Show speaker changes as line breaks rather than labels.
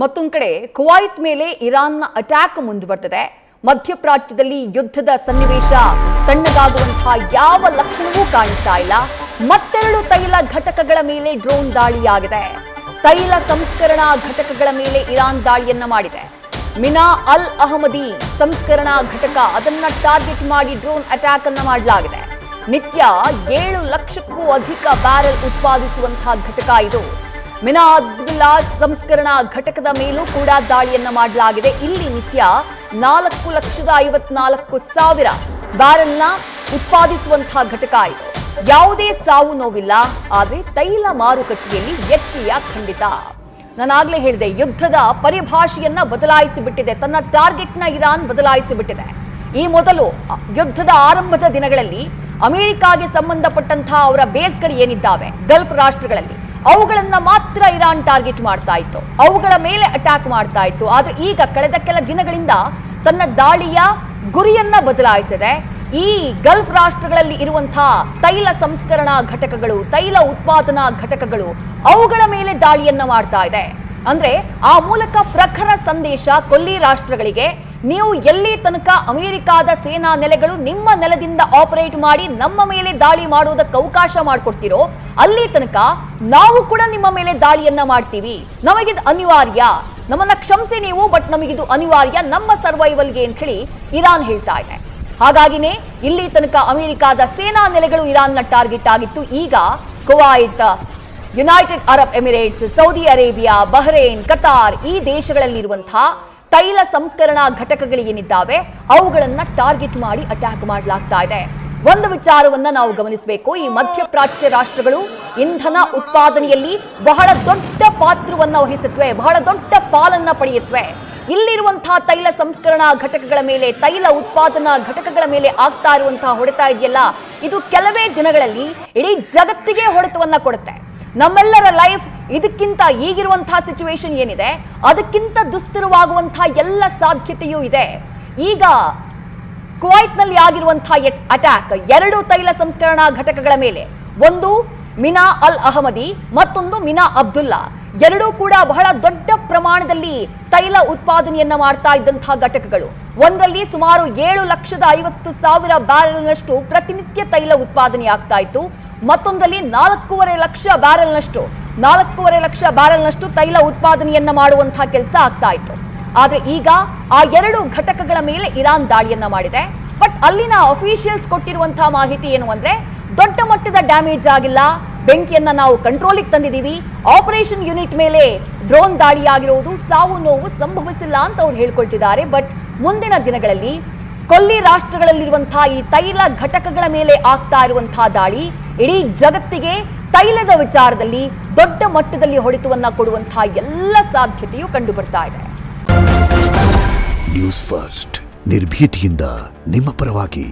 ಮತ್ತೊಂದು ಕಡೆ ಕುವೈತ್ ಮೇಲೆ ಇರಾನ್ನ ಅಟ್ಯಾಕ್ ಮುಂದುವರೆದಿದೆ. ಮಧ್ಯಪ್ರಾಚ್ಯದಲ್ಲಿ ಯುದ್ಧದ ಸನ್ನಿವೇಶ ತಣ್ಣಗಾಗುವಂತಹ ಯಾವ ಲಕ್ಷಣವೂ ಕಾಣಿಸ್ತಾ ಇಲ್ಲ. ಮತ್ತೆರಡು ತೈಲ ಘಟಕಗಳ ಮೇಲೆ ಡ್ರೋನ್ ದಾಳಿಯಾಗಿದೆ. ತೈಲ ಸಂಸ್ಕರಣಾ ಘಟಕಗಳ ಮೇಲೆ ಇರಾನ್ ದಾಳಿಯನ್ನ ಮಾಡಿದೆ. ಮಿನಾ ಅಲ್ ಅಹಮದಿ ಸಂಸ್ಕರಣಾ ಘಟಕ ಅದನ್ನ ಟಾರ್ಗೆಟ್ ಮಾಡಿ ಡ್ರೋನ್ ಅಟ್ಯಾಕ್ ಅನ್ನ ಮಾಡಲಾಗಿದೆ. ನಿತ್ಯ 7 ಲಕ್ಷಕ್ಕೂ ಅಧಿಕ ಬ್ಯಾರೆಲ್ ಉತ್ಪಾದಿಸುವಂತಹ ಘಟಕ ಇದು. ಮಿನಾ ಅಬ್ದುಲ್ಲಾ ಸಂಸ್ಕರಣಾ ಘಟಕದ ಮೇಲೂ ಕೂಡ ದಾಳಿಯನ್ನ ಮಾಡಲಾಗಿದೆ. ಇಲ್ಲಿ ನಿತ್ಯ 4,54,000 ಬ್ಯಾರೆಲ್ನ ಉತ್ಪಾದಿಸುವಂತಹ ಘಟಕ ಇದು. ಯಾವುದೇ ಸಾವು ನೋವಿಲ್ಲ, ಆದರೆ ತೈಲ ಮಾರುಕಟ್ಟೆಯಲ್ಲಿ ವ್ಯತ್ಯಯ ಖಂಡಿತ. ನಾನಾಗ್ಲೇ ಹೇಳಿದೆ, ಯುದ್ಧದ ಪರಿಭಾಷೆಯನ್ನ ಬದಲಾಯಿಸಿಬಿಟ್ಟಿದೆ. ತನ್ನ ಟಾರ್ಗೆಟ್ನ ಇರಾನ್ ಬದಲಾಯಿಸಿಬಿಟ್ಟಿದೆ. ಈ ಮೊದಲು ಯುದ್ಧದ ಆರಂಭದ ದಿನಗಳಲ್ಲಿ ಅಮೆರಿಕಾಗೆ ಸಂಬಂಧಪಟ್ಟಂತಹ ಅವರ ಬೇಸ್ಗಳು ಏನಿದ್ದಾವೆ ಗಲ್ಫ್ ರಾಷ್ಟ್ರಗಳಲ್ಲಿ, ಅವುಗಳನ್ನ ಮಾತ್ರ ಇರಾನ್ ಟಾರ್ಗೆಟ್ ಮಾಡ್ತಾ ಇತ್ತು, ಅವುಗಳ ಮೇಲೆ ಅಟ್ಯಾಕ್ ಮಾಡ್ತಾ ಇತ್ತು. ಆದ್ರೆ ಈಗ ಕಳೆದ ಕೆಲ ದಿನಗಳಿಂದ ತನ್ನ ದಾಳಿಯ ಗುರಿಯನ್ನ ಬದಲಾಯಿಸಿದೆ. ಈ ಗಲ್ಫ್ ರಾಷ್ಟ್ರಗಳಲ್ಲಿ ಇರುವಂತಹ ತೈಲ ಸಂಸ್ಕರಣಾ ಘಟಕಗಳು, ತೈಲ ಉತ್ಪಾದನಾ ಘಟಕಗಳು, ಅವುಗಳ ಮೇಲೆ ದಾಳಿಯನ್ನ ಮಾಡ್ತಾ ಇದೆ. ಅಂದ್ರೆ ಆ ಮೂಲಕ ಪ್ರಖರ ಸಂದೇಶ ಕೊಲ್ಲಿ ರಾಷ್ಟ್ರಗಳಿಗೆ, ನೀವು ಎಲ್ಲಿ ತನಕ ಅಮೆರಿಕಾದ ಸೇನಾ ನೆಲೆಗಳು ನಿಮ್ಮ ನೆಲದಿಂದ ಆಪರೇಟ್ ಮಾಡಿ ನಮ್ಮ ಮೇಲೆ ದಾಳಿ ಮಾಡುವುದಕ್ಕೆ ಅವಕಾಶ ಮಾಡಿಕೊಡ್ತಿರೋ, ಅಲ್ಲಿ ತನಕ ನಾವು ಕೂಡ ನಿಮ್ಮ ಮೇಲೆ ದಾಳಿಯನ್ನ ಮಾಡ್ತೀವಿ. ನಮಗಿದು ಅನಿವಾರ್ಯ, ನಮ್ಮನ್ನ ಕ್ಷಮಿಸಿ ನೀವು, ಬಟ್ ನಮಗಿದು ಅನಿವಾರ್ಯ ನಮ್ಮ ಸರ್ವೈವಲ್ಗೆ ಅಂತ ಹೇಳಿ ಇರಾನ್ ಹೇಳ್ತಾ ಇದೆ. ಹಾಗಾಗಿನೇ ಇಲ್ಲಿ ತನಕ ಅಮೆರಿಕಾದ ಸೇನಾ ನೆಲೆಗಳು ಇರಾನ್ನ ಟಾರ್ಗೆಟ್ ಆಗಿತ್ತು. ಈಗ Kuwait, United Arab Emirates, Saudi Arabia, Bahrain, Qatar ಈ ದೇಶಗಳಲ್ಲಿರುವಂತಹ ತೈಲ ಸಂಸ್ಕರಣಾ ಘಟಕಗಳೇನಿದ್ದಾವೆ ಅವುಗಳನ್ನ ಟಾರ್ಗೆಟ್ ಮಾಡಿ ಅಟ್ಯಾಕ್ ಮಾಡಲಾಗ್ತಾ ಇದೆ. ಒಂದು ವಿಚಾರವನ್ನ ನಾವು ಗಮನಿಸಬೇಕು, ಈ ಮಧ್ಯಪ್ರಾಚ್ಯ ರಾಷ್ಟ್ರಗಳು ಇಂಧನ ಉತ್ಪಾದನೆಯಲ್ಲಿ ಬಹಳ ದೊಡ್ಡ ಪಾತ್ರವನ್ನ ವಹಿಸುತ್ತವೆ, ಬಹಳ ದೊಡ್ಡ ಪಾಲನ್ನ ಪಡೆಯುತ್ತವೆ. ಇಲ್ಲಿರುವಂತಹ ತೈಲ ಸಂಸ್ಕರಣಾ ಘಟಕಗಳ ಮೇಲೆ, ತೈಲ ಉತ್ಪಾದನಾ ಘಟಕಗಳ ಮೇಲೆ ಆಗ್ತಾ ಇರುವಂತಹ ಹೊಡೆತ ಇದೆಯಲ್ಲ, ಇದು ಕೆಲವೇ ದಿನಗಳಲ್ಲಿ ಇಡೀ ಜಗತ್ತಿಗೆ ಹೊಡೆತವನ್ನ ಕೊಡುತ್ತೆ. ನಮ್ಮೆಲ್ಲರ ಲೈಫ್ ಇದಕ್ಕಿಂತ, ಈಗಿರುವಂತಹ ಸಿಚುವೇಶನ್ ಏನಿದೆ ಅದಕ್ಕಿಂತ ದುಸ್ತರವಾಗುವಂತಹ ಎಲ್ಲ ಸಾಧ್ಯತೆಯೂ ಇದೆ. ಈಗ ಕುವೈತ್ನಲ್ಲಿ ಆಗಿರುವಂತಹ ಅಟ್ಯಾಕ್ 2 ತೈಲ ಸಂಸ್ಕರಣಾ ಘಟಕಗಳ ಮೇಲೆ, ಒಂದು ಮಿನಾ ಅಲ್ ಅಹಮದಿ, ಮತ್ತೊಂದು ಮಿನಾ ಅಬ್ದುಲ್ಲಾ, ಎರಡೂ ಕೂಡ ಬಹಳ ದೊಡ್ಡ ಪ್ರಮಾಣದಲ್ಲಿ ತೈಲ ಉತ್ಪಾದನೆಯನ್ನ ಮಾಡ್ತಾ ಇದ್ದಂತಹ ಘಟಕಗಳು. ಒಂದರಲ್ಲಿ ಸುಮಾರು 7,50,000 ಬ್ಯಾರೆಲ್ನಷ್ಟು ಪ್ರತಿನಿತ್ಯ ತೈಲ ಉತ್ಪಾದನೆ ಆಗ್ತಾ ಇತ್ತು. ಮತ್ತೊಂದರಲ್ಲಿ 4.5 ಲಕ್ಷ ಬ್ಯಾರೆಲ್ನಷ್ಟು ತೈಲ ಉತ್ಪಾದನೆಯನ್ನ ಮಾಡುವಂತಹ ಕೆಲಸ ಆಗ್ತಾ ಇತ್ತು. ಆದ್ರೆ ಈಗ ಆ 2 ಘಟಕಗಳ ಮೇಲೆ ಇರಾನ್ ದಾಳಿಯನ್ನ ಮಾಡಿದೆ. ಬಟ್ ಅಲ್ಲಿನ ಅಫಿಷಿಯಲ್ಸ್ ಕೊಟ್ಟಿರುವಂತಹ ಮಾಹಿತಿ ಏನು ಅಂದ್ರೆ, ದೊಡ್ಡ ಮಟ್ಟದ ಡ್ಯಾಮೇಜ್ ಆಗಿಲ್ಲ, ಬೆಂಕಿಯನ್ನ ನಾವು ಕಂಟ್ರೋಲಿಗೆ ತಂದಿದ್ದೀವಿ, ಆಪರೇಷನ್ ಯೂನಿಟ್ ಮೇಲೆ ಡ್ರೋನ್ ದಾಳಿಯಾಗಿರುವುದು, ಸಾವು ನೋವು ಸಂಭವಿಸಿಲ್ಲ ಅಂತ ಅವ್ರು ಹೇಳ್ಕೊಳ್ತಿದ್ದಾರೆ. ಬಟ್ ಮುಂದಿನ ದಿನಗಳಲ್ಲಿ ಕೊಲ್ಲಿ ರಾಷ್ಟ್ರಗಳಲ್ಲಿರುವಂತಹ ಈ ತೈಲ ಘಟಕಗಳ ಮೇಲೆ ಆಗ್ತಾ ಇರುವಂತಹ ದಾಳಿ ಇಡೀ ಜಗತ್ತಿಗೆ ತೈಲದ ವಿಚಾರದಲ್ಲಿ ದೊಡ್ಡ ಮಟ್ಟದಲ್ಲಿ ಹೊಡೆತವನ್ನ ಕೊಡುವಂತಹ ಎಲ್ಲ ಸಾಧ್ಯತೆಯೂ ಕಂಡು ಬರ್ತಾ ಇದೆ.
ನ್ಯೂಸ್ ಫಸ್ಟ್, ನಿರ್ಭೀತಿಯಿಂದ ನಿಮ್ಮ ಪರವಾಗಿ.